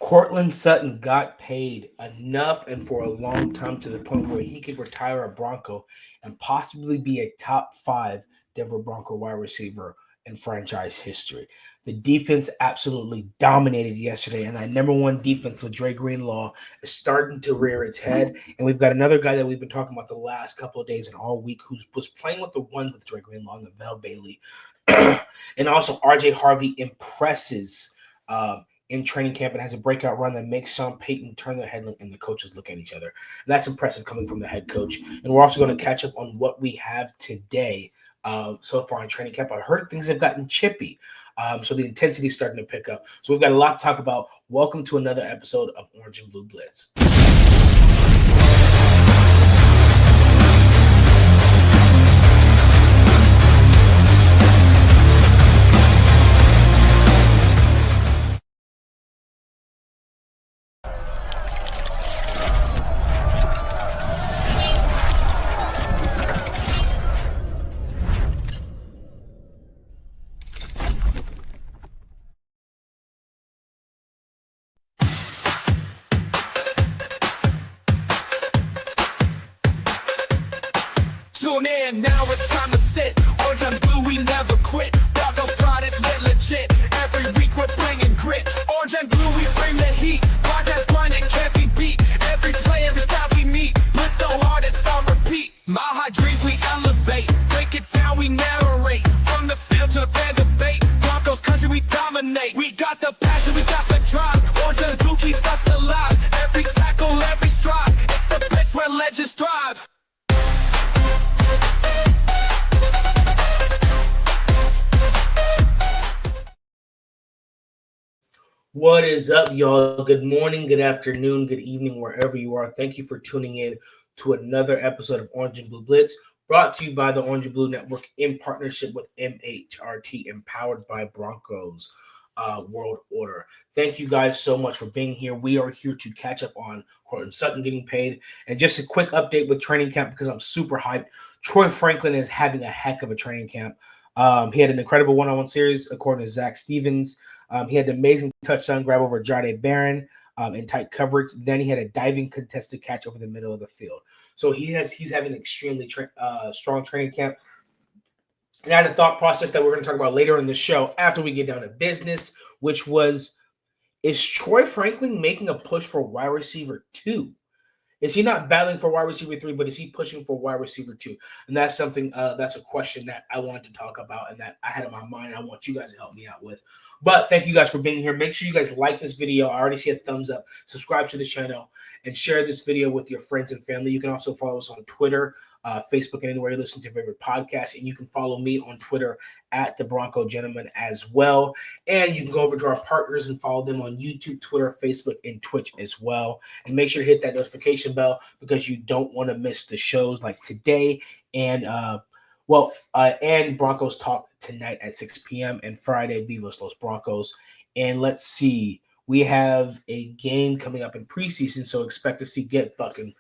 Cortland Sutton got paid enough and for a long time to the point where he could retire a Bronco and possibly be a top five Denver Bronco wide receiver in franchise history. The defense absolutely dominated yesterday, and that number one defense with Dre Greenlaw is starting to rear its head. And we've got another guy that we've been talking about the last couple of days and all week who was playing with the ones with Dre Greenlaw and the Val Bailey. And also, RJ Harvey impresses in training camp and has a breakout run that makes Sean Payton turn their head and the coaches look at each other. And that's impressive coming from the head coach. And we're also going to catch up on what we have today so far in training camp. I heard things have gotten chippy. So the intensity is starting to pick up. So we've got a lot to talk about. Welcome to another episode of Orange and Blue Blitz. Tune in, now it's time to sit. Orange and blue, we never quit. Broncos throught is lit legit. Every week we're bringing grit. Orange and blue, we bring the heat. Podcast grinding can't be beat. Every play, every stop we meet. Blitz so hard it's on repeat. Mile high dreams we elevate. Break it down, we narrate. From the field to the fan debate. Broncos Country, we dominate. We got the passion, we got the drive. Orange and blue keeps us alive. Every tackle, every stride. It's the Blitz where legends thrive. What is up, y'all? Good morning, good afternoon, good evening, wherever you are. Thank you for tuning in to another episode of Orange and Blue Blitz, brought to you by the Orange and Blue Network in partnership with MHRT, empowered by Broncos World Order. Thank you guys so much for being here. We are here to catch up on Cortland Sutton getting paid. And just a quick update with training camp because I'm super hyped. Troy Franklin is having a heck of a training camp. He had an incredible one-on-one series, according to Zach Stevens. He had an amazing touchdown grab over Jahdae Barron in tight coverage. Then he had a diving contested catch over the middle of the field. So he's having an extremely strong training camp. And I had a thought process that we're going to talk about later in the show after we get down to business, which was, is Troy Franklin making a push for wide receiver 2? Is he not battling for wide receiver 3, but is he pushing for wide receiver 2? And that's something, that's a question that I wanted to talk about and that I had in my mind. I want you guys to help me out with. But thank you guys for being here. Make sure you guys like this video. I already see a thumbs up. Subscribe to the channel and share this video with your friends and family. You can also follow us on Twitter, Facebook, and anywhere you listen to your favorite podcast. And you can follow me on Twitter at the Bronco Gentleman as well. And you can go over to our partners and follow them on YouTube, Twitter, Facebook, and Twitch as well. And make sure to hit that notification bell because you don't want to miss the shows like today and and Broncos Talk tonight at 6 p.m. and Friday, Viva Los Broncos. And let's see, we have a game coming up in preseason, so expect to see Get Bucket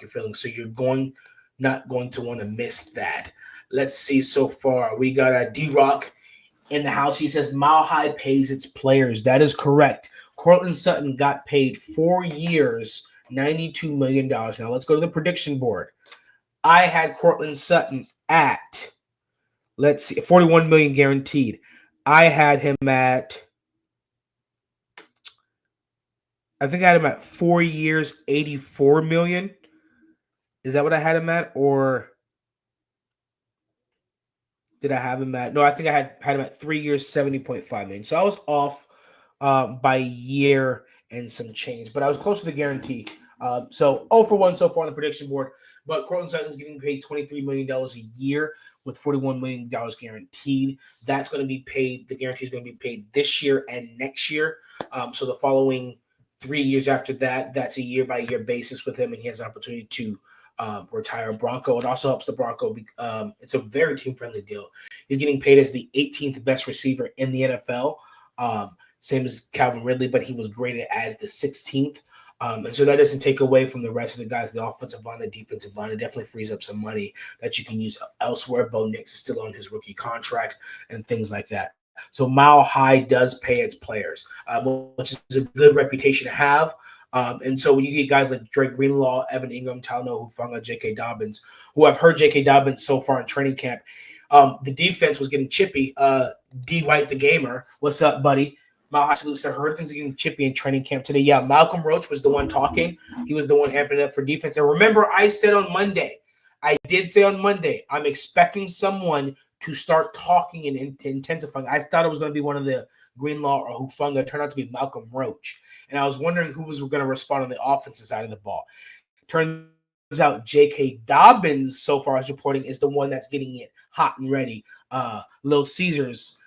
Filling. So you're not going to want to miss that. Let's see so far. We got a D-Rock in the house. He says Mile High pays its players. That is correct. Cortland Sutton got paid 4 years, $92 million. Now let's go to the prediction board. I had Cortland Sutton at, let's see, 41 million guaranteed. I had him at, I think I had him at 4 years, 84 million. Is that what I had him at? Or did I have him at? No, I think I had him at 3 years, 70.5 million. So I was off by a year and some change, but I was close to the guarantee. So 0 for 1 so far on the prediction board. But Cortland Sutton is getting paid $23 million a year with $41 million guaranteed. That's going to be paid. The guarantee is going to be paid this year and next year. So the following 3 years after that, that's a year-by-year basis with him, and he has an opportunity to retire a Bronco. It also helps the Bronco. It's a very team-friendly deal. He's getting paid as the 18th best receiver in the NFL, same as Calvin Ridley, but he was graded as the 16th. And so that doesn't take away from the rest of the guys, the offensive line, the defensive line. It definitely frees up some money that you can use elsewhere. Bo Nix is still on his rookie contract and things like that. So Mile High does pay its players, which is a good reputation to have. And so when you get guys like Drake Greenlaw, Evan Ingram, Talanoa Hufanga, J.K. Dobbins, who I've heard J.K. Dobbins so far in training camp, the defense was getting chippy. D. White, the gamer, what's up, buddy? Mile High salutes. I heard things getting chippy in training camp today. Yeah, Malcolm Roach was the one talking. He was the one amping it up for defense. And remember, I said on Monday, I'm expecting someone to start talking and intensifying. I thought it was going to be one of the Greenlaw or Hufanga. It turned out to be Malcolm Roach. And I was wondering who was going to respond on the offensive side of the ball. Turns out J.K. Dobbins, so far as reporting, is the one that's getting it hot and ready. Little Caesars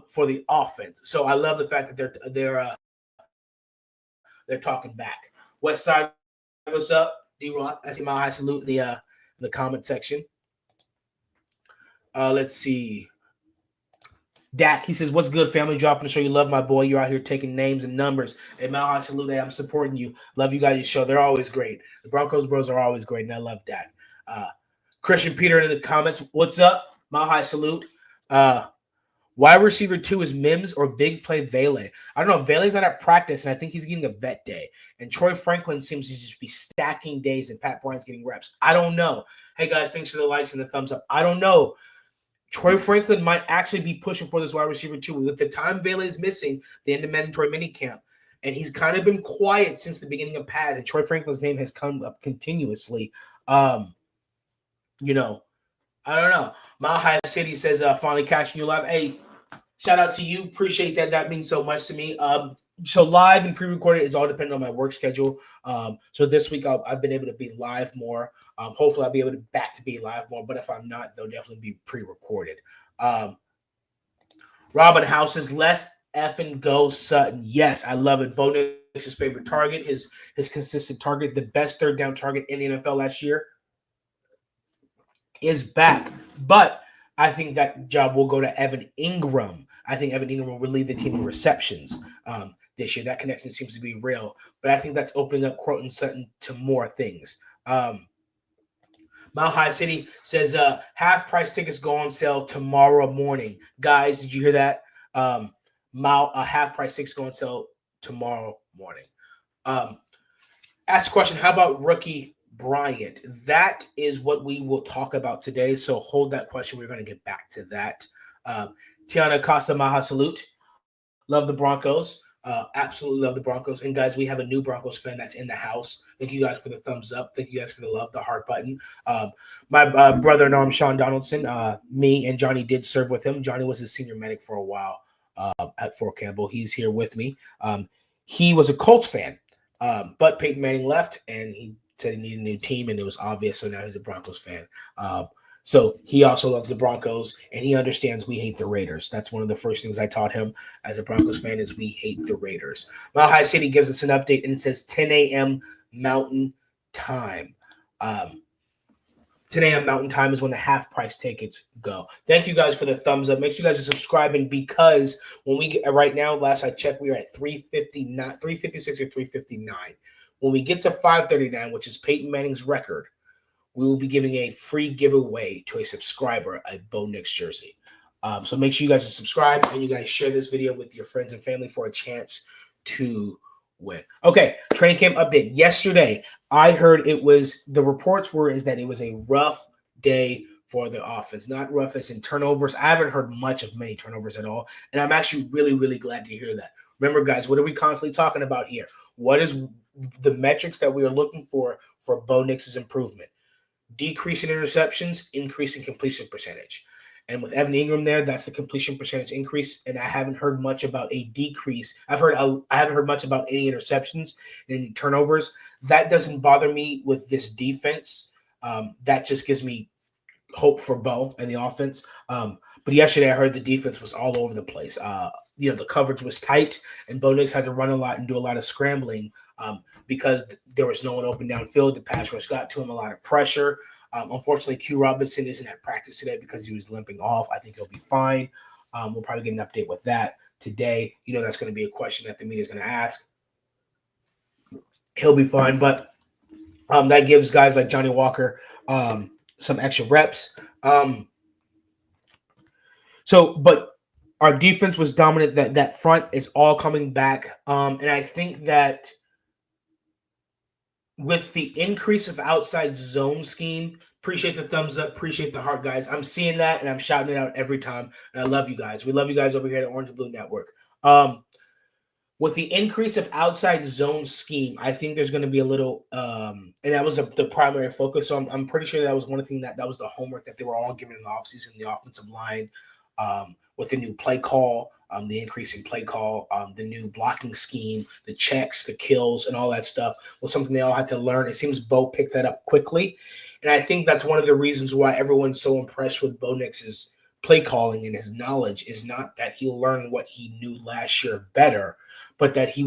for the offense. So I love the fact that they're talking back. West Side, what's up? D-Rock, I see my high salute in the comment section. Let's see. Dak, he says, what's good, family? Dropping to show you love, my boy. You're out here taking names and numbers. Hey, Mile High salute. Hey, I'm supporting you. Love you guys' show. They're always great. The Broncos bros are always great, and I love Dak. Christian Peter in the comments. What's up? Mile High salute. Wide receiver 2 is Mims or big play Vele. I don't know. Vele's not at practice, and I think he's getting a vet day. And Troy Franklin seems to just be stacking days, and Pat Bryant's getting reps. I don't know. Hey, guys, thanks for the likes and the thumbs up. I don't know. Troy Franklin might actually be pushing for this wide receiver 2. With the time Vele is missing, the end of mandatory minicamp, and he's kind of been quiet since the beginning of pads, and Troy Franklin's name has come up continuously. I don't know. Mile High City says, finally catching you live. Hey, shout out to you. Appreciate that. That means so much to me. So live and pre-recorded is all dependent on my work schedule. So this week I've been able to be live more. Hopefully I'll be able to be live more. But if I'm not, they'll definitely be pre-recorded. Robin House says, let's effing go Sutton. Yes, I love it. Bo Nix's his favorite target, his consistent target, the best third down target in the NFL last year is back. But I think that job will go to Evan Ingram. I think Evan Ingram will lead the team in receptions this year. That connection seems to be real. But I think that's opening up Cortland Sutton to more things. Mile High City says half-price tickets go on sale tomorrow morning. Guys, did you hear that? Half-price tickets go on sale tomorrow morning. Ask a question, how about rookie Bryant? That is what we will talk about today, so hold that question. We're going to get back to that. Tiana Costa, Maha salute. Love the Broncos. Absolutely love the Broncos. And, guys, we have a new Broncos fan that's in the house. Thank you guys for the thumbs up. Thank you guys for the love, the heart button. My brother-in-law, Sean Donaldson, me and Johnny did serve with him. Johnny was a senior medic for a while at Fort Campbell. He's here with me. He was a Colts fan, but Peyton Manning left, and he said he needed a new team, and it was obvious, so now he's a Broncos fan. So he also loves the Broncos, and he understands we hate the Raiders. That's one of the first things I taught him as a Broncos fan is we hate the Raiders. Mile High City gives us an update, and it says 10 a.m. Mountain Time. 10 a.m. Mountain Time is when the half-price tickets go. Thank you guys for the thumbs up. Make sure you guys are subscribing because when we get right now, last I checked, we are at 359, 356 or 359. When we get to 539, which is Peyton Manning's record, we will be giving a free giveaway to a subscriber a Bo Nix jersey. So make sure you guys are subscribed and you guys share this video with your friends and family for a chance to win. Okay, training camp update. Yesterday, I heard the reports is that it was a rough day for the offense. Not rough as in turnovers. I haven't heard much of many turnovers at all, and I'm actually really, really glad to hear that. Remember, guys, what are we constantly talking about here? What is the metrics that we are looking for Bo Nix's improvement? Decrease in interceptions, increase in completion percentage. And with Evan Ingram there, that's the completion percentage increase. And I haven't heard much about a decrease. I haven't heard much about any interceptions and any turnovers. That doesn't bother me with this defense. That just gives me hope for Bo and the offense. But yesterday I heard the defense was all over the place. The coverage was tight, and Bo Nix had to run a lot and do a lot of scrambling because there was no one open downfield. The pass rush got to him, a lot of pressure. Unfortunately, Q Robinson isn't at practice today because he was limping off. I think he'll be fine. We'll probably get an update with that today. That's going to be a question that the media is going to ask. He'll be fine, but that gives guys like Johnny Walker some extra reps. But Our defense was dominant. That front is all coming back. And I think that with the increase of outside zone scheme, appreciate the thumbs up, appreciate the heart, guys. I'm seeing that and I'm shouting it out every time. And I love you guys. We love you guys over here at Orange and Blue Network. With the increase of outside zone scheme, I think there's going to be a little, and that was the primary focus. So I'm pretty sure that was one thing that was the homework that they were all given in the offseason, the offensive line, with the new play call, the increasing play call, the new blocking scheme, the checks, the kills, and all that stuff was something they all had to learn. It seems Bo picked that up quickly. And I think that's one of the reasons why everyone's so impressed with Bo Nix's play calling and his knowledge is not that he learned what he knew last year better, but that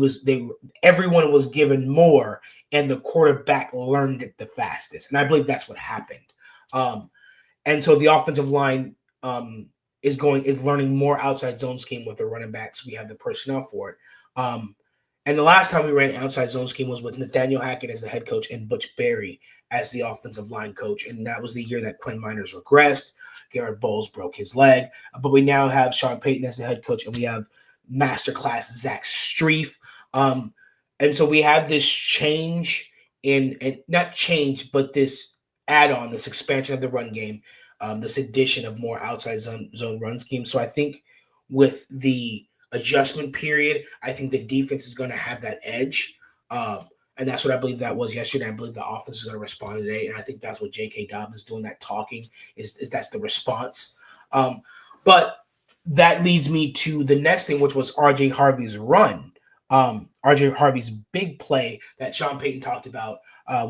everyone was given more and the quarterback learned it the fastest. And I believe that's what happened. And so the offensive line is learning more outside zone scheme with the running backs. We have the personnel for it. And the last time we ran outside zone scheme was with Nathaniel Hackett as the head coach and Butch Berry as the offensive line coach. And that was the year that Quinn Miners regressed. Garrett Bowles broke his leg. But we now have Sean Payton as the head coach, and we have masterclass Zach Strief. And so we have this change and not change, but this add-on, this expansion of the run game, this addition of more outside zone run scheme. So I think with the adjustment period, I think the defense is going to have that edge. And that's what I believe that was yesterday. I believe the offense is going to respond today. And I think that's what J.K. Dobbins doing, that talking, is that's the response. But that leads me to the next thing, which was R.J. Harvey's run. R.J. Harvey's big play that Sean Payton talked about,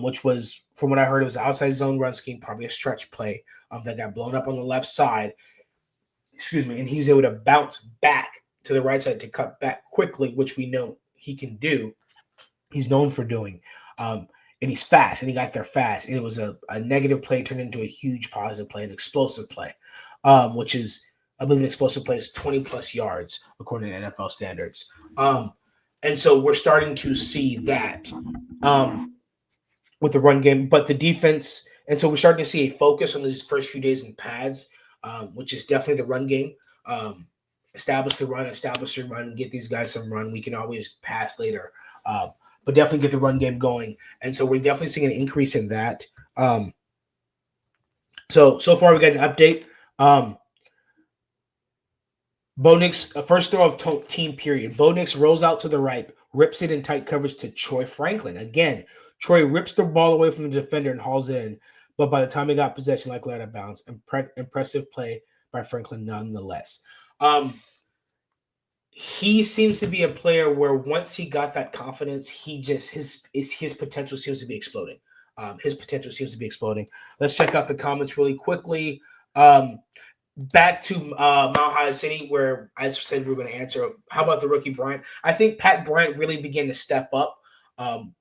which was, from what I heard, it was an outside zone run scheme, probably a stretch play that got blown up on the left side. And he's able to bounce back to the right side to cut back quickly, which we know he can do. He's known for doing. And he's fast, and he got there fast. And it was a negative play turned into a huge positive play, an explosive play, which is, I believe an explosive play is 20-plus yards, according to NFL standards. And so we're starting to see that with the run game. But the defense, and so we're starting to see a focus on these first few days in pads, which is definitely the run game. Establish the run, get these guys some run. We can always pass later. But definitely get the run game going. And so we're definitely seeing an increase in that. So far we got an update. Bo Nix, first throw of team period. Bo Nix rolls out to the right, rips it in tight coverage to Troy Franklin. Again, Troy rips the ball away from the defender and hauls it in. But by the time he got possession, likely out of bounds. Impressive play by Franklin nonetheless. He seems to be a player where once he got that confidence, his potential seems to be exploding. Let's check out the comments really quickly. Back to Mount High City, where I said we were going to answer. How about the rookie Bryant? I think Pat Bryant really began to step up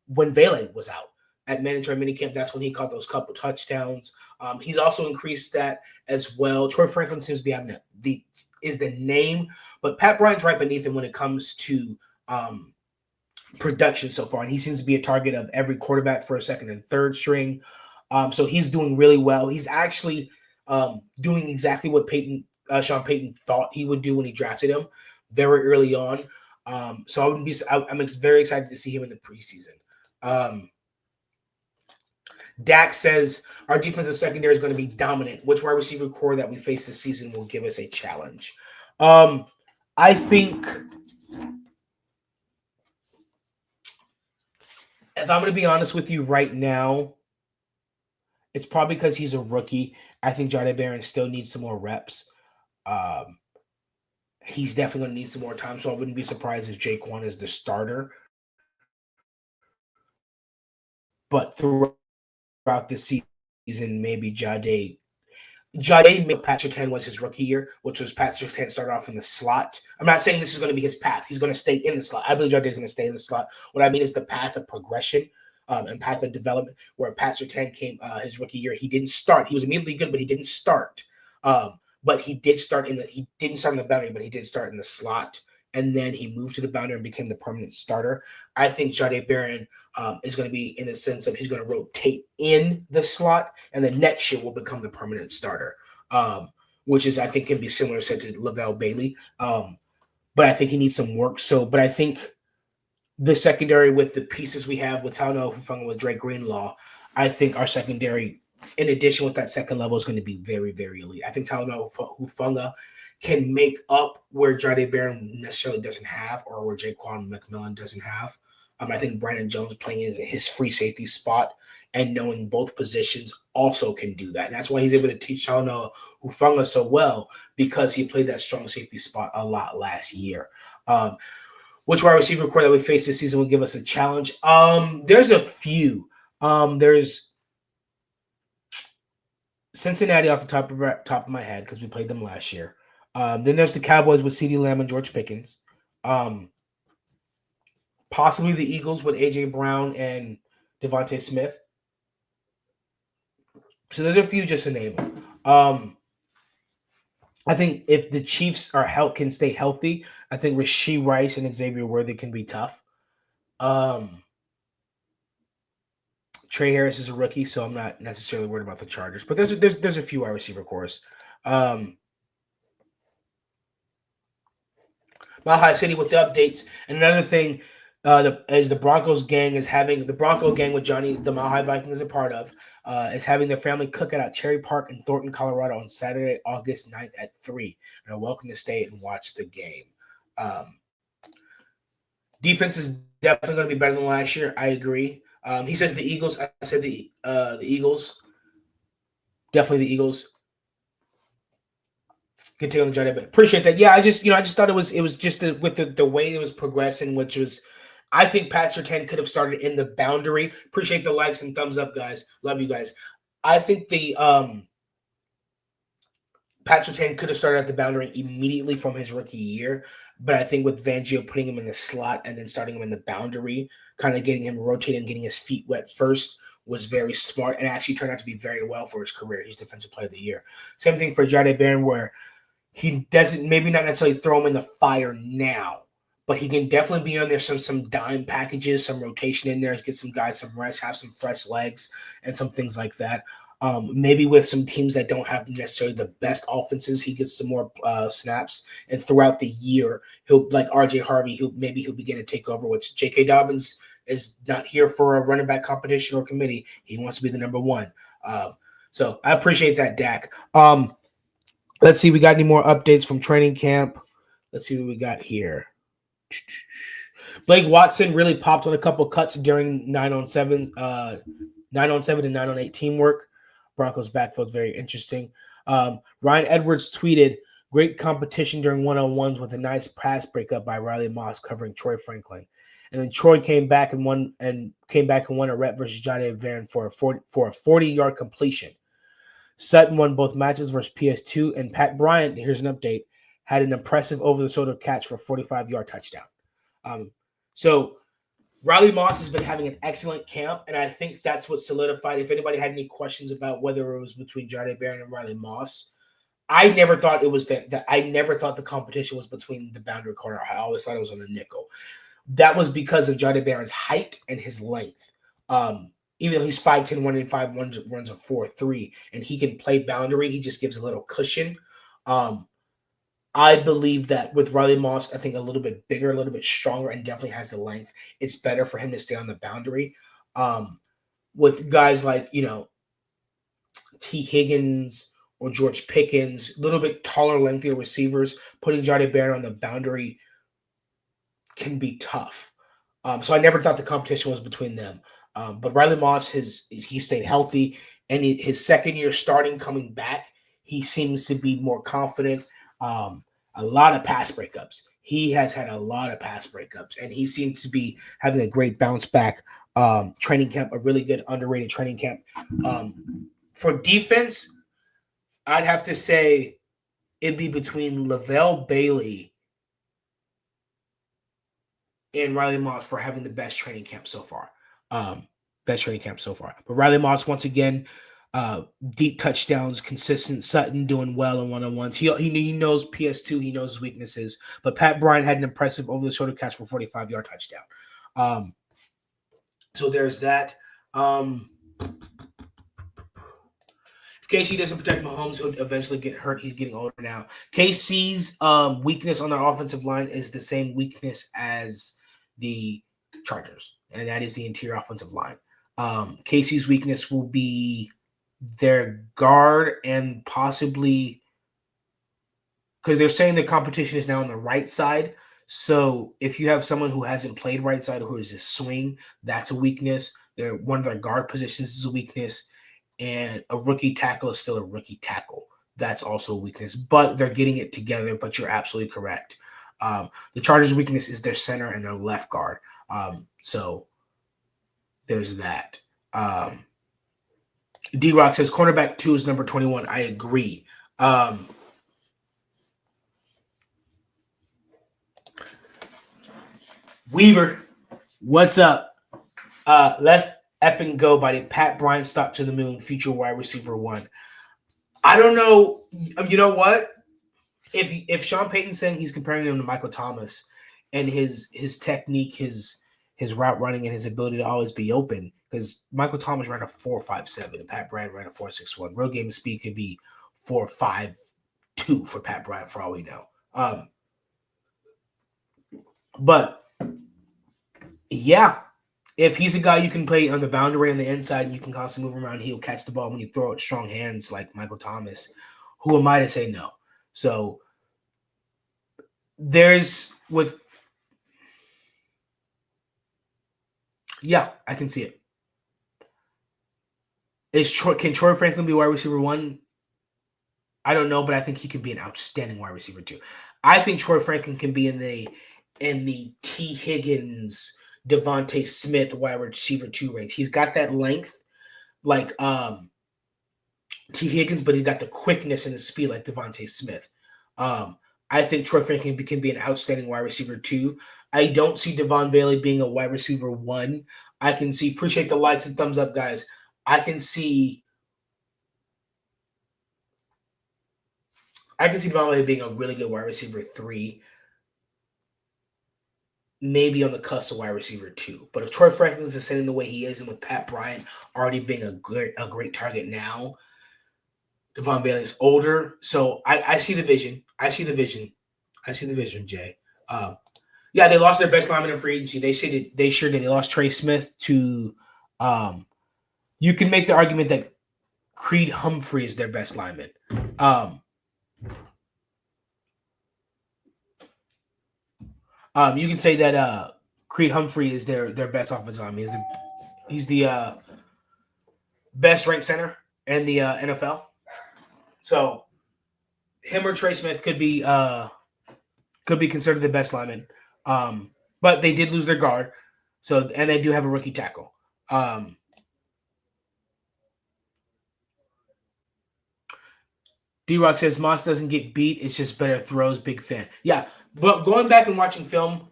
when Vele was out at mandatory minicamp. That's when he caught those couple touchdowns. He's also increased that as well. Troy Franklin seems to be having the name, but Pat Bryant's right beneath him when it comes to production so far, and he seems to be a target of every quarterback for a second and third string. So he's doing really well. He's actually doing exactly what Sean Payton thought he would do when he drafted him very early on. So I'm very excited to see him in the preseason. Dak says our defensive secondary is going to be dominant. Which wide receiver core that we face this season will give us a challenge? I think, if I'm going to be honest with you right now, it's probably because he's a rookie. I think Jahdae Barron still needs some more reps. He's definitely going to need some more time, so I wouldn't be surprised if Jaquan is the starter. But throughout the season, maybe Jahdae made Pat Surtain was his rookie year, which was Pat Surtain started off in the slot. I'm not saying this is going to be his path. He's going to stay in the slot. I believe Jahdae is going to stay in the slot. What I mean is the path of progression and path of development, where Pat Surtain came his rookie year. He didn't start. He was immediately good, but he didn't start. But he didn't start in the boundary, but he did start in the slot. And then he moved to the boundary and became the permanent starter. I think Jahdae Barron is going to be in the sense of he's going to rotate in the slot, and then next year will become the permanent starter. which is I think can be similar said to Lavelle Bailey. But I think he needs some work. But I think the secondary with the pieces we have with Talanoa Hufanga, with Drake Greenlaw, I think our secondary, in addition with that second level, is going to be very, very elite. I think Talanoa Hufanga can make up where Jahdae Barron necessarily doesn't have, or where Jaquan McMillan doesn't have. I think Brandon Jones playing in his free safety spot and knowing both positions also can do that. And that's why he's able to teach Talanoa Hufanga so well, because he played that strong safety spot a lot last year. Which wide receiver core that we face this season will give us a challenge? There's a few. There's Cincinnati off the top of my head because we played them last year. Then there's the Cowboys with CeeDee Lamb and George Pickens. Possibly the Eagles with A.J. Brown and Devontae Smith. So there's a few just to name them. I think if the Chiefs can stay healthy, I think Rashee Rice and Xavier Worthy can be tough. Trey Harris is a rookie, so I'm not necessarily worried about the Chargers. But there's a few wide receiver cores. Mile High City with the updates. And another thing is the Broncos gang is having the Bronco gang with Johnny, the Mile High Vikings is a part of, is having their family cookout at Cherry Park in Thornton, Colorado on Saturday, August 9th at 3. And are welcome to stay and watch the game. Defense is definitely going to be better than last year. I agree. He says the Eagles. I said the Eagles. Definitely the Eagles. Good take on the Jahdae. Appreciate that. Yeah, I just thought it was just with the way it was progressing, which was, I think Pat Surtain could have started in the boundary. Appreciate the likes and thumbs up, guys. Love you guys. I think the Pat Surtain could have started at the boundary immediately from his rookie year, but I think with Fangio putting him in the slot and then starting him in the boundary, kind of getting him rotated and getting his feet wet first, was very smart and actually turned out to be very well for his career. He's Defensive Player of the Year. Same thing for Jahdae Barron, where he doesn't, maybe not necessarily throw him in the fire now, but he can definitely be on there some dime packages, some rotation in there, get some guys some rest, have some fresh legs, and some things like that. Maybe with some teams that don't have necessarily the best offenses, he gets some more snaps, and throughout the year, he'll, like RJ Harvey, he'll begin to take over. Which J.K. Dobbins is not here for a running back competition or committee. He wants to be the number one. So I appreciate that, Dak. Let's see, we got any more updates from training camp? Let's see what we got here. Blake Watson really popped on a couple cuts during 9-on-7 and 9-on-8 teamwork. Broncos backfield's very interesting. Ryan Edwards tweeted, great competition during one-on-ones with a nice pass breakup by Riley Moss covering Troy Franklin. And then Troy came back and won a rep versus Jahdae Barron for a 40-yard completion. Sutton won both matches versus PS2, and Pat Bryant, here's an update, had an impressive over-the-shoulder catch for a 45-yard touchdown. So Riley Moss has been having an excellent camp, and I think that's what solidified. If anybody had any questions about whether it was between Jahdae Barron and Riley Moss, I never thought it was that. I never thought the competition was between the boundary corner. I always thought it was on the nickel. That was because of Jahdae Barron's height and his length. Even though he's 5'10", 185, runs a 4.3, and he can play boundary, he just gives a little cushion. I believe that with Riley Moss, I think a little bit bigger, a little bit stronger, and definitely has the length. It's better for him to stay on the boundary. With guys like, T. Higgins or George Pickens, a little bit taller, lengthier receivers, putting Jahdae Barron on the boundary can be tough. So I never thought the competition was between them. But Riley Moss, he stayed healthy, and his second year starting, coming back, he seems to be more confident. A lot of pass breakups. He has had a lot of pass breakups, and he seems to be having a great bounce back training camp, a really good underrated training camp. For defense, I'd have to say it'd be between Lavelle Bailey and Riley Moss for having the best training camp so far. But Riley Moss, once again, deep touchdowns, consistent. Sutton doing well in one-on-ones. He knows PS2. He knows his weaknesses. But Pat Bryant had an impressive over-the-shoulder catch for a 45-yard touchdown. So there's that. KC doesn't protect Mahomes, he'll eventually get hurt. He's getting older now. KC's weakness on their offensive line is the same weakness as the Chargers, and that is the interior offensive line. KC's weakness will be their guard and possibly because they're saying the competition is now on the right side. So if you have someone who hasn't played right side or who is a swing, that's a weakness. One of their guard positions is a weakness, and a rookie tackle is still a rookie tackle. That's also a weakness, but they're getting it together. But you're absolutely correct. The Chargers' weakness is their center and their left guard. So there's that. D-Rock says cornerback 2 is number 21. I agree. Weaver, what's up? Let's effing go by the Pat Bryant stop to the moon, future wide receiver 1. I don't know. You know what? If Sean Payton's saying he's comparing him to Michael Thomas and his technique, his route running, and his ability to always be open, because Michael Thomas ran a 4.57 and Pat Bryant ran a 4.61. Real game speed could be 4.52 for Pat Bryant for all we know. But yeah, if he's a guy you can play on the boundary on the inside and you can constantly move around, he'll catch the ball when you throw it strong hands like Michael Thomas. Who am I to say no? So I can see it. Can Troy Franklin be wide receiver 1? I don't know, but I think he could be an outstanding wide receiver 2. I think Troy Franklin can be in the T. Higgins, Devontae Smith wide receiver 2 range. He's got that length like T. Higgins, but he's got the quickness and the speed like Devontae Smith. I think Troy Franklin can be an outstanding wide receiver 2. I don't see Devon Bailey being a wide receiver 1. I can see, appreciate the likes and thumbs up, guys. I can see Devon Bailey being a really good wide receiver 3. Maybe on the cusp of wide receiver 2. But if Troy Franklin is ascending the way he is, and with Pat Bryant already being a great target now, Devon Bailey is older. So I see the vision. I see the vision, Jay. Yeah, they lost their best lineman in free agency. They sure did. They lost Trey Smith to you can make the argument that Creed Humphrey is their best lineman. You can say that Creed Humphrey is their best offensive lineman. He's the best ranked center in the NFL. So him or Trey Smith could be considered the best lineman. But they did lose their guard. And they do have a rookie tackle. D-Rock says Moss doesn't get beat. It's just better throws. Big fan. Yeah, but going back and watching film,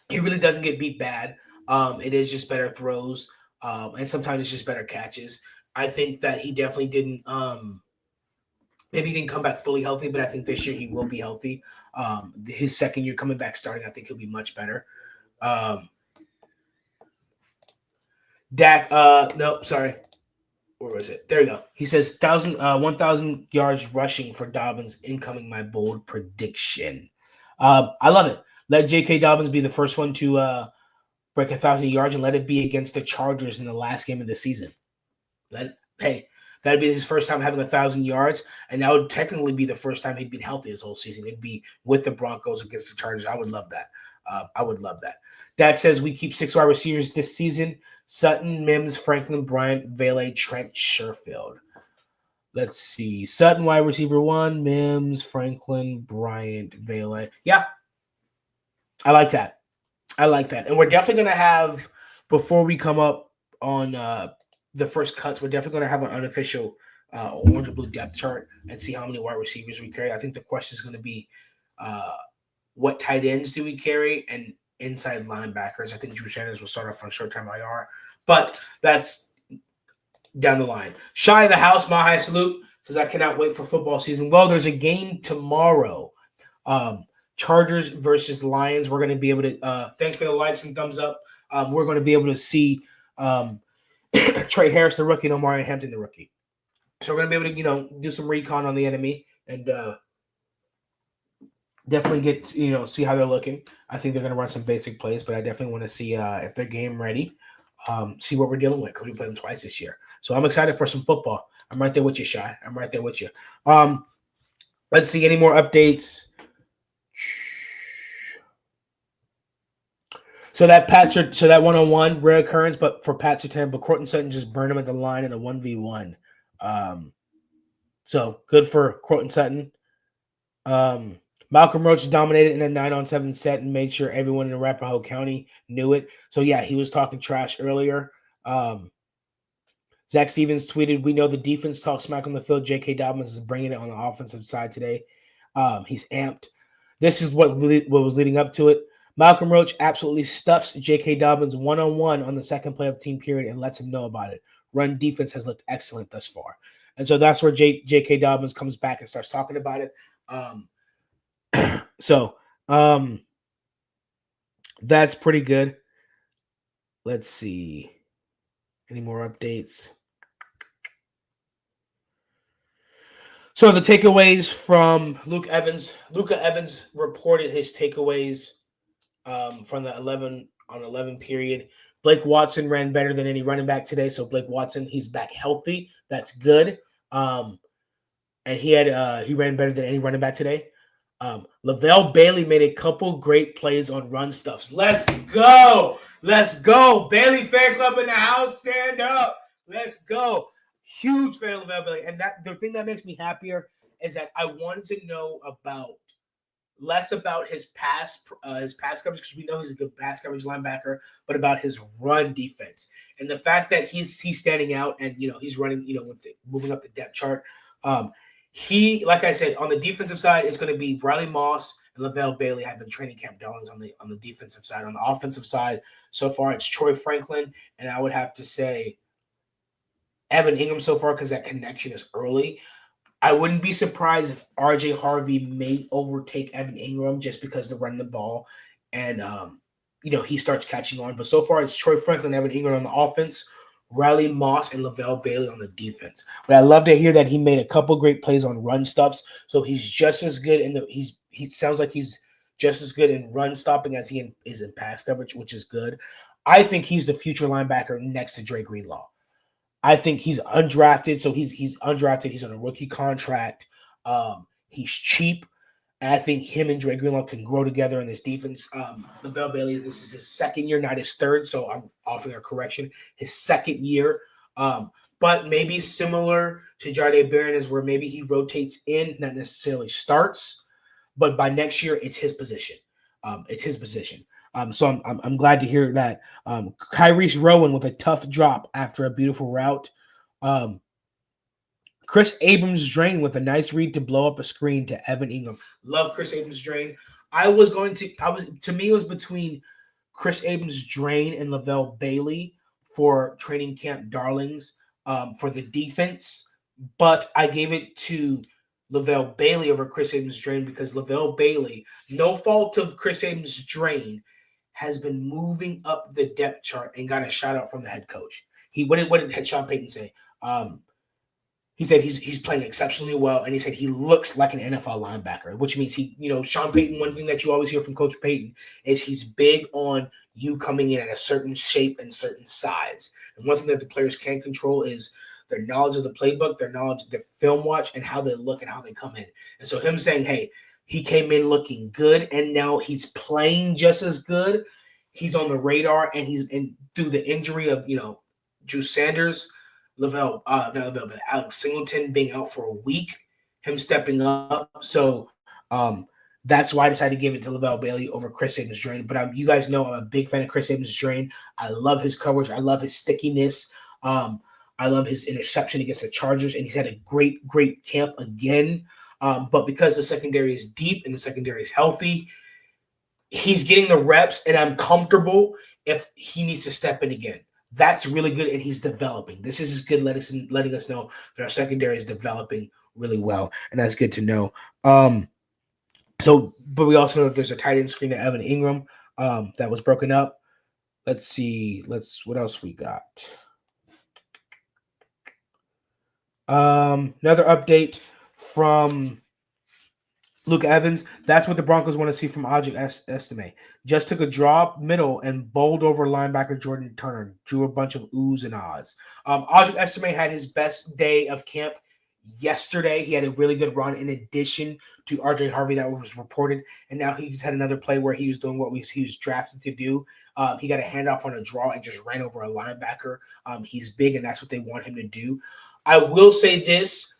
he really doesn't get beat bad. It is just better throws, and sometimes it's just better catches. I think that he definitely didn't maybe he didn't come back fully healthy, but I think this year he will be healthy. His second year coming back starting, I think he'll be much better. Dak, nope, sorry. Where was it? There you go. He says 1,000 yards rushing for Dobbins, incoming my bold prediction. I love it. Let J.K. Dobbins be the first one to break 1,000 yards, and let it be against the Chargers in the last game of the season. That'd be his first time having 1,000 yards, and that would technically be the first time he'd been healthy this whole season. It'd be with the Broncos against the Chargers. I would love that. Dak says we keep 6 wide receivers this season: Sutton, Mims, Franklin, Bryant, Vele, Trent, Sherfield. Let's see. Sutton, wide receiver 1, Mims, Franklin, Bryant, Vele. Yeah, I like that. And we're definitely going to have, before we come up on the first cuts, we're definitely going to have an unofficial orange and blue depth chart and see how many wide receivers we carry. I think the question is going to be what tight ends do we carry and inside linebackers. I think Drew Sanders will start off on short-term IR, but that's down the line. Shy of the house, Mahai salute, says I cannot wait for football season. Well, there's a game tomorrow. Chargers versus Lions. We're going to be able to thanks for the likes and thumbs up. We're going to be able to see Trey Harris, the rookie, and Omarion Hampton, the rookie. So we're gonna be able to, do some recon on the enemy and definitely get see how they're looking. I think they're gonna run some basic plays, but I definitely want to see if they're game ready. See what we're dealing with because we played them twice this year. So I'm excited for some football. I'm right there with you, Shy. I'm right there with you. Let's see any more updates. So that that 1-on-1 rare occurrence, but for Pat Surtain, but Courtland Sutton just burned him at the line in a 1v1. So good for Courtland Sutton. Malcolm Roach dominated in a 9-on-7 set and made sure everyone in Arapahoe County knew it. So yeah, he was talking trash earlier. Zach Stevens tweeted, "We know the defense talks smack on the field. J.K. Dobbins is bringing it on the offensive side today. He's amped. This is what was leading up to it. Malcolm Roach absolutely stuffs J.K. Dobbins one-on-one on the second play of team period and lets him know about it. Run defense has looked excellent thus far." And so that's where J.K. Dobbins comes back and starts talking about it. So that's pretty good. Let's see. Any more updates? So the takeaways from Luka Evans reported his takeaways from the 11-on-11 period. Blake Watson ran better than any running back today. So Blake Watson, he's back healthy. That's good. And he ran better than any running back today. Lavelle Bailey made a couple great plays on run stuffs. Let's go. Let's go. Bailey fan club in the house. Stand up. Let's go. Huge fan of Lavelle Bailey. And the thing that makes me happier is that I wanted to know less about his pass coverage, because we know he's a good pass coverage linebacker, but about his run defense. And the fact that he's standing out and he's running, moving up the depth chart. He, like I said, on the defensive side, it's going to be Riley Moss and Lavelle Bailey have been training camp darlings on the defensive side. On the offensive side, so far it's Troy Franklin, and I would have to say Evan Ingram so far because that connection is early. I wouldn't be surprised if RJ Harvey may overtake Evan Ingram just because they're running the ball and he starts catching on. But so far it's Troy Franklin, Evan Ingram on the offense, Riley Moss, and Lavelle Bailey on the defense. But I love to hear that he made a couple great plays on run stuffs. So he's just as good he sounds like he's just as good in run stopping as he is in pass coverage, which is good. I think he's the future linebacker next to Dre Greenlaw. I think he's undrafted, so he's undrafted. He's on a rookie contract. He's cheap, and I think him and Dre Greenlaw can grow together in this defense. Lavelle Bailey, this is his second year, not his third, so I'm offering a correction. His second year, but maybe similar to Jardé Barron, where maybe he rotates in, not necessarily starts, but by next year, it's his position. It's his position. So I'm glad to hear that. Kyrese Rowan with a tough drop after a beautiful route. Chris Abrams drain with a nice read to blow up a screen to Evan Ingram. Love Chris Abrams drain. To me, it was between Chris Abrams drain and Lavelle Bailey for training camp darlings for the defense, but I gave it to Lavelle Bailey over Chris Abrams drain because Lavelle Bailey, no fault of Chris Abrams drain, has been moving up the depth chart and got a shout out from the head coach. What did Sean Payton say? He said he's playing exceptionally well, and he said he looks like an NFL linebacker, which means Sean Payton, one thing that you always hear from Coach Payton is he's big on you coming in at a certain shape and certain size. And one thing that the players can control is their knowledge of the playbook, their knowledge of the film watch, and how they look and how they come in. And so him saying, hey, he came in looking good, and now he's playing just as good. He's on the radar, and through the injury of Drew Sanders, Alex Singleton being out for a week, him stepping up. So that's why I decided to give it to Lavelle Bailey over Chris Abrams-Drain. But you guys know I'm a big fan of Chris Abrams-Drain. I love his coverage. I love his stickiness. I love his interception against the Chargers, and he's had a great, great camp again. But because the secondary is deep and the secondary is healthy, he's getting the reps, and I'm comfortable if he needs to step in again. That's really good, and he's developing. This is good letting us know that our secondary is developing really well, and that's good to know. But we also know that there's a tight end screen to Evan Ingram that was broken up. Let's see. What else we got? Another update from Luke Evans. That's what the Broncos want to see from Ojik Estime. Just took a drop middle and bowled over linebacker Jordan Turner. Drew a bunch of oohs and ahs. Ojik Estime had his best day of camp yesterday. He had a really good run in addition to RJ Harvey that was reported. And now he just had another play where he was doing what he was drafted to do. He got a handoff on a draw and just ran over a linebacker. He's big, and that's what they want him to do. I will say this.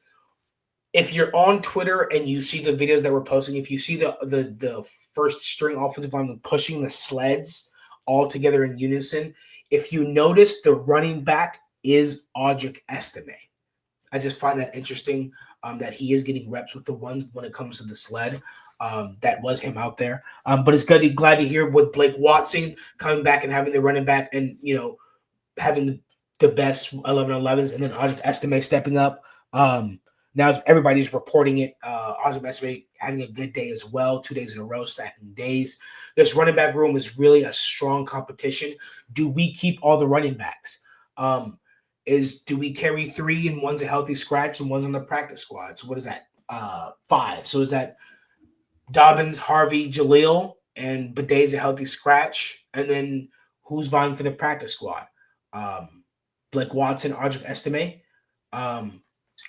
If you're on Twitter and you see the videos that we're posting, if you see the first string offensive lineman pushing the sleds all together in unison, if you notice the running back is Ojik Estime. I just find that interesting that he is getting reps with the ones when it comes to the sled. That was him out there. But it's glad to hear with Blake Watson coming back and having the running back and, having the best 11-11s, and then Ojik Estime stepping up. Now everybody's reporting it. Ojik Estime having a good day as well, 2 days in a row, stacking days. This running back room is really a strong competition. Do we keep all the running backs? Do we carry 3 and one's a healthy scratch and one's on the practice squad? So what is that? 5. So is that Dobbins, Harvey, Jaleel, and Baday's a healthy scratch? And then who's vying for the practice squad? Blake Watson, Ojik Estime?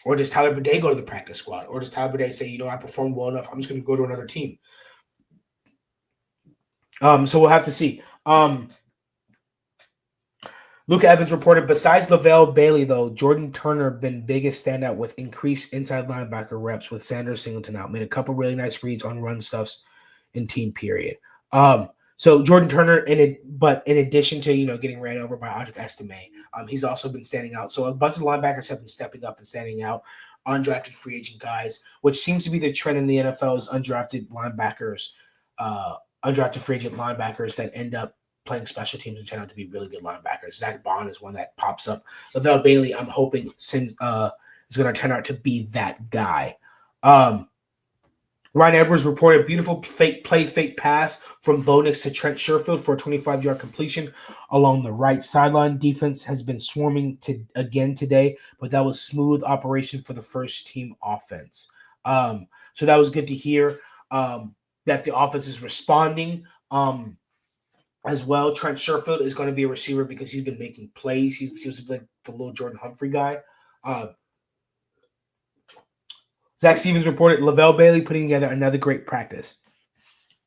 Or does Tyler Bidet go to the practice squad? Or does Tyler Bidet say, I performed well enough, I'm just going to go to another team? So we'll have to see. Luke Evans reported, besides Lavelle Bailey, though, Jordan Turner been biggest standout with increased inside linebacker reps with Sanders Singleton out. Made a couple really nice reads on run stuffs in team period. So Jordan Turner, in addition to, getting ran over by Ojik Estime, he's also been standing out. So a bunch of linebackers have been stepping up and standing out. Undrafted free agent guys, which seems to be the trend in the NFL, is undrafted free agent linebackers that end up playing special teams and turn out to be really good linebackers. Zach Bond is one that pops up. Lavelle Bailey, I'm hoping, is going to turn out to be that guy. Ryan Edwards reported beautiful fake pass from Bo Nix to Trent Sherfield for a 25-yard completion along the right sideline. Defense has been swarming again today, but that was smooth operation for the first team offense. So that was good to hear that the offense is responding as well. Trent Sherfield is going to be a receiver because he's been making plays. He seems to be like the little Jordan Humphrey guy. Zach Stevens reported Lavelle Bailey putting together another great practice.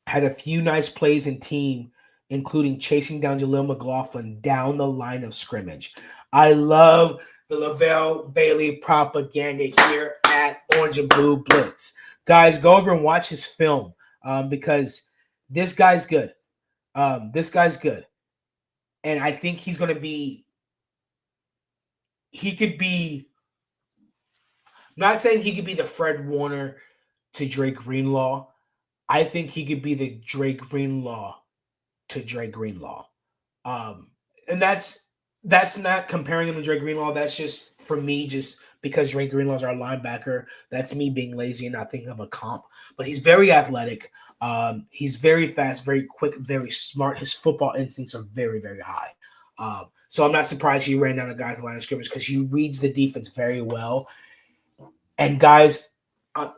Had a few nice plays in team, including chasing down Jaleel McLaughlin down the line of scrimmage. I love the Lavelle Bailey propaganda here at Orange and Blue Blitz. Guys, go over and watch his film because this guy's good. And I think he's going to be – he could be – not saying he could be the Fred Warner to Drake Greenlaw. I think he could be the Drake Greenlaw to Drake Greenlaw. And that's not comparing him to Drake Greenlaw. That's just, for me, just because Drake Greenlaw is our linebacker. That's me being lazy and not thinking of a comp. But he's very athletic. He's very fast, very quick, very smart. His football instincts are very, very high. So I'm not surprised he ran down a guy at the line of scrimmage because he reads the defense very well. And guys,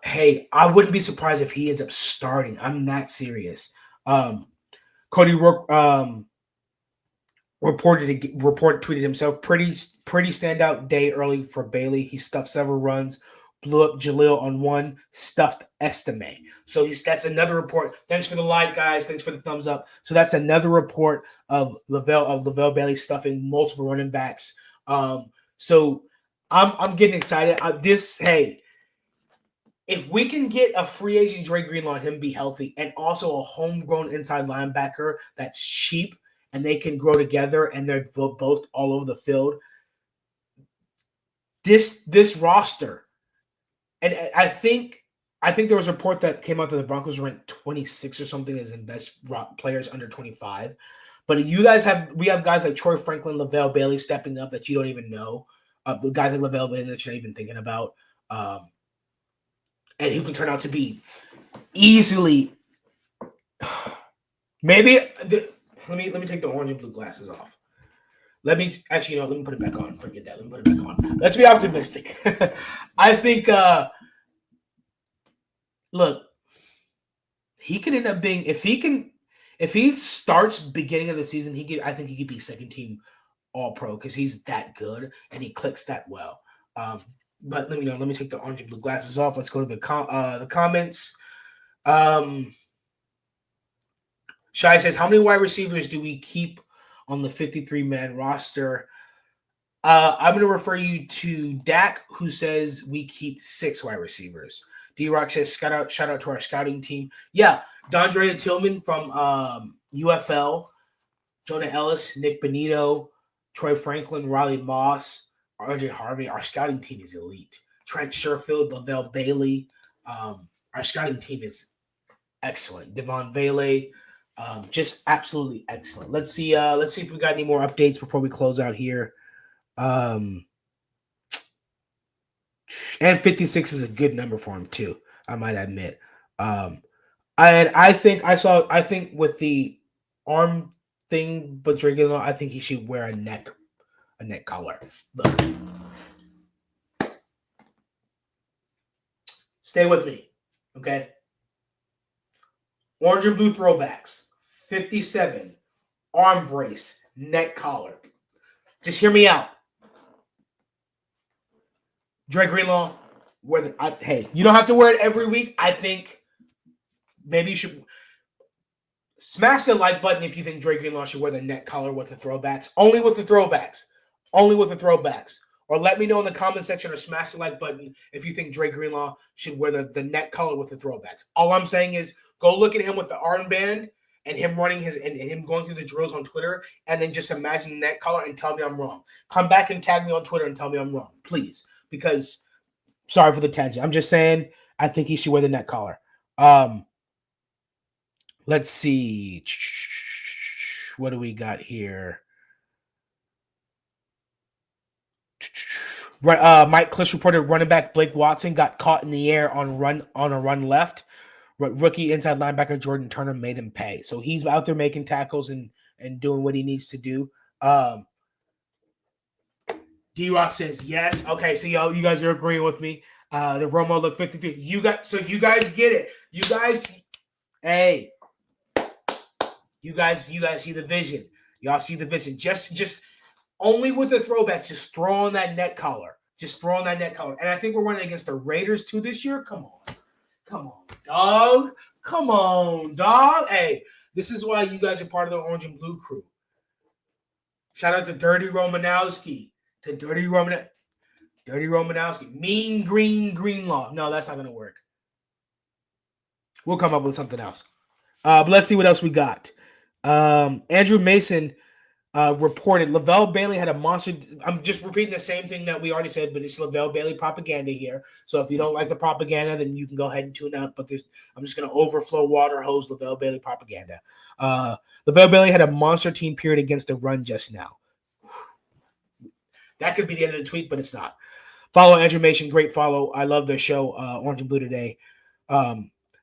hey, I wouldn't be surprised if he ends up starting. I'm that serious. Cody Rourke tweeted himself, pretty standout day early for Bailey. He stuffed several runs, blew up Jaleel on one, stuffed Estime. So that's another report. Thanks for the like, guys. Thanks for the thumbs up. So that's another report of Lavelle Bailey stuffing multiple running backs. So I'm getting excited. If we can get a free agent Drake Greenlaw and him be healthy, and also a homegrown inside linebacker that's cheap and they can grow together and they're both all over the field, this roster, and I think there was a report that came out that the Broncos ranked 26 or something as in best players under 25. But we have guys like Troy Franklin, Lavelle Bailey stepping up that you don't even know. The guys like Lavelle Bailey that you're not even thinking about, and who can turn out to be easily. Maybe let me take the orange and blue glasses off. Let me put it back on. Forget that. Let me put it back on. Let's be optimistic. I think, look, he could end up being, if he starts beginning of the season, I think he could be second team All-Pro because he's that good and he clicks that well. But let me take the orange and blue glasses off. Let's go to the comments. Shai says, how many wide receivers do we keep on the 53-man roster? I'm going to refer you to Dak, who says we keep 6 wide receivers. D-Rock says, shout out to our scouting team. Yeah, Dondre Tillman from UFL, Jonah Ellis, Nick Benito, Troy Franklin, Riley Moss, RJ Harvey. Our scouting team is elite. Trent Sherfield, Lavelle Bailey. Our scouting team is excellent. Devon Bailey, just absolutely excellent. Let's see if we got any more updates before we close out here. And 56 is a good number for him too, I might admit. I think with the arm thing, but drinking, I think he should wear a neck collar. Look. Stay with me, okay? Orange and blue throwbacks, 57, arm brace, neck collar. Just hear me out. Dre Greenlaw, hey, you don't have to wear it every week. I think maybe you should smash the like button if you think Dre Greenlaw should wear the neck collar with the throwbacks. Only with the throwbacks. Or let me know in the comment section or smash the like button if you think Dre Greenlaw should wear the neck collar with the throwbacks. All I'm saying is go look at him with the armband and him running and him going through the drills on Twitter, and then just imagine the neck collar and tell me I'm wrong. Come back and tag me on Twitter and tell me I'm wrong, please. Because, sorry for the tangent. I'm just saying I think he should wear the neck collar. Let's see. What do we got here? Mike Kliss reported running back Blake Watson got caught in the air on a run left. Rookie inside linebacker Jordan Turner made him pay. So he's out there making tackles and doing what he needs to do. D-Rock says yes. Okay, so you guys are agreeing with me. The Romo look 53. You guys get it. You guys see the vision. Y'all see the vision. Just only with the throwbacks, just throw on that neck collar. And I think we're running against the Raiders too this year. Come on, dog. Hey, this is why you guys are part of the orange and blue crew. Shout out to Dirty Romanowski. Mean Greenlaw. No, that's not going to work. We'll come up with something else. But let's see what else we got. Andrew Mason reported Lavelle Bailey had a monster. I'm just repeating the same thing that we already said, but it's Lavelle Bailey propaganda here. So if you don't like the propaganda, then you can go ahead and tune out. But I'm just going to overflow water hose Lavelle Bailey propaganda. Lavelle Bailey had a monster team period against the run just now. That could be the end of the tweet, but it's not. Follow Andrew Mason. Great follow. I love their show, Orange and Blue Today.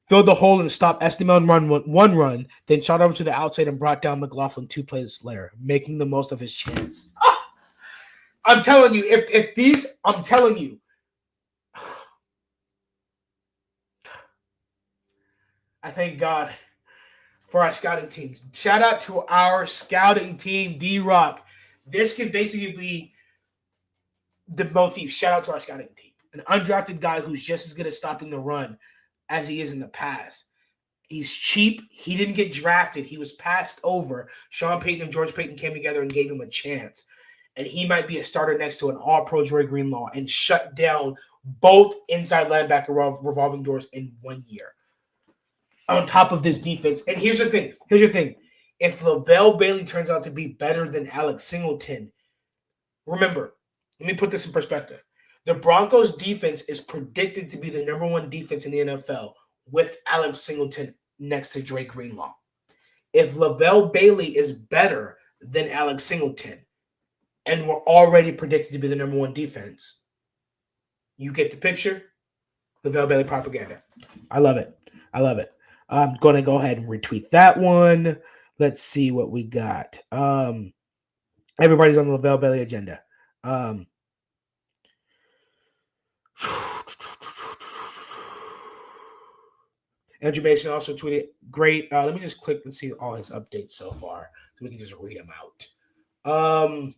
Filled the hole and stopped Esteban one run, then shot over to the outside and brought down McLaughlin 2 plays later, making the most of his chance. I'm telling you, I'm telling you. I thank God for our scouting team. Shout out to our scouting team, D-Rock. This could basically be the motif. Shout out to our scouting team. An undrafted guy who's just as good at stopping the run as he is in the past. He's cheap. He didn't get drafted. He was passed over. Sean Payton and George Payton came together and gave him a chance. And he might be a starter next to an all-pro Dre Greenlaw and shut down both inside linebacker revolving doors in 1 year. On top of this defense. And here's the thing. If Lavelle Bailey turns out to be better than Alex Singleton, remember, let me put this in perspective. The Broncos defense is predicted to be the number 1 defense in the NFL with Alex Singleton next to Dre Greenlaw. If Lavelle Bailey is better than Alex Singleton, and we're already predicted to be the number 1 defense, you get the picture? Lavelle Bailey propaganda. I love it. I'm going to go ahead and retweet that one. Let's see what we got. Everybody's on the Lavelle Belly agenda. Andrew Mason also tweeted, great. Let me just click and see all his updates so far so we can just read them out.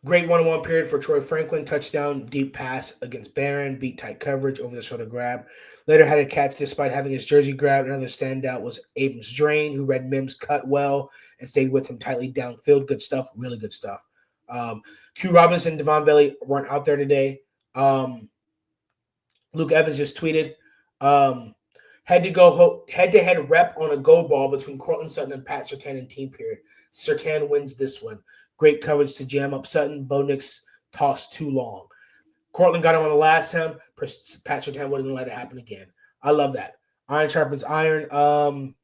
Great one-on-one period for Troy Franklin. Touchdown, deep pass against Barron. Beat tight coverage over the shoulder grab. Later had a catch despite having his jersey grabbed. Another standout was Abrams Drain, who read Mims cut well and stayed with him tightly downfield. Good stuff. Really good stuff. Q Robinson and Devon Bailey weren't out there today. Luke Evans just tweeted, head-to-head rep on a go ball between Cortland Sutton and Pat Surtain in team period. Surtain wins this one. Great coverage to jam up Sutton. Bo Nix tossed too long. Cortland got him on the last time. Pat Surtain wouldn't let it happen again. I love that. Iron sharpens iron.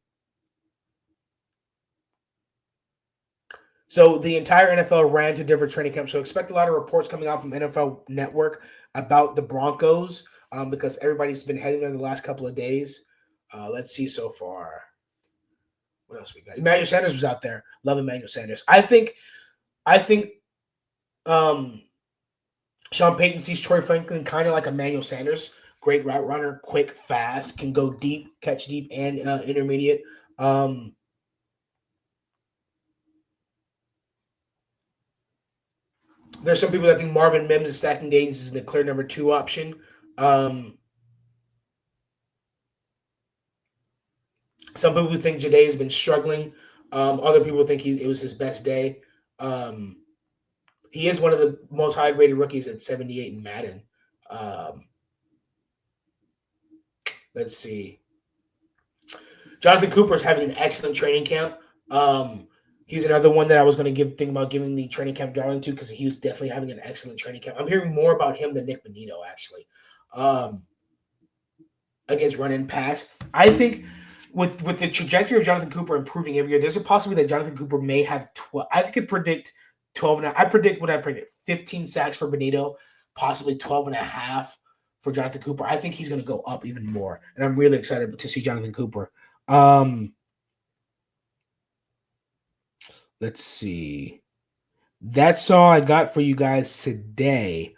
So the entire NFL ran to different training camps. So expect a lot of reports coming out from NFL Network about the Broncos because everybody's been heading there the last couple of days. Let's see so far. What else we got? Emmanuel Sanders was out there. Love Emmanuel Sanders. I think Sean Payton sees Troy Franklin kind of like Emmanuel Sanders. Great route runner, quick, fast, can go deep, catch deep, and intermediate. There's some people that think Marvin Mims and Stacking Gaines is the clear number 2 option. Some people think Jade has been struggling. Other people think it was his best day. He is one of the most high-rated rookies at 78 in Madden. Let's see. Jonathan Cooper is having an excellent training camp. He's another one that I was going to think about giving the training camp darling to because he was definitely having an excellent training camp. I'm hearing more about him than Nick Bonito, actually, against run and pass. I think with the trajectory of Jonathan Cooper improving every year, there's a possibility that Jonathan Cooper may have 12. I could predict 12 and I predict 15 sacks for Bonito, possibly 12 and a half for Jonathan Cooper. I think he's going to go up even more, and I'm really excited to see Jonathan Cooper. Let's see. That's all I got for you guys today.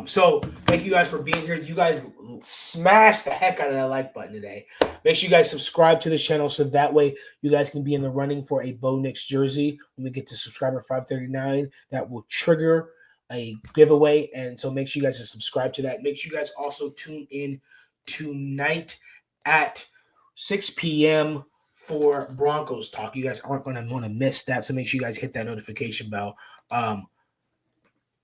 So thank you guys for being here. You guys smash the heck out of that like button today. Make sure you guys subscribe to the channel so that way you guys can be in the running for a Bo Nix jersey when we get to subscriber 539. That will trigger a giveaway, and so make sure you guys subscribe to that. Make sure you guys also tune in tonight at 6 p.m. for Broncos talk. You guys aren't going to want to miss that, so make sure you guys hit that notification bell.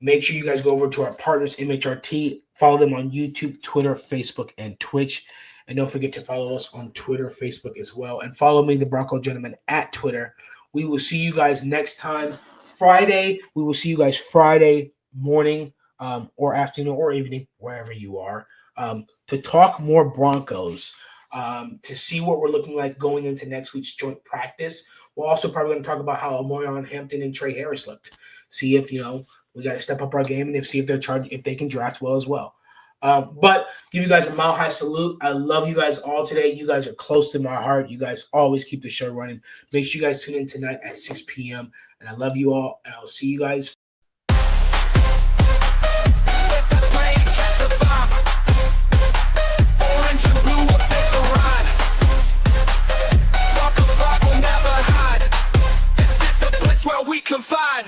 Make sure you guys go over to our partners, MHRT. Follow them on YouTube, Twitter, Facebook, and Twitch. And don't forget to follow us on Twitter, Facebook as well. And follow me, the Bronco Gentleman, at Twitter. We will see you guys next time. Friday, we will see you guys Friday morning or afternoon or evening, wherever you are, to talk more Broncos, to see what we're looking like going into next week's joint practice. We're also probably going to talk about how Omarion Hampton and Trey Harris looked. See if, we got to step up our game and see if if they can draft well as well. But give you guys a mile high salute. I love you guys all today. You guys are close to my heart. You guys always keep the show running. Make sure you guys tune in tonight at 6 p.m. And I love you all. And I'll see you guys. We confide.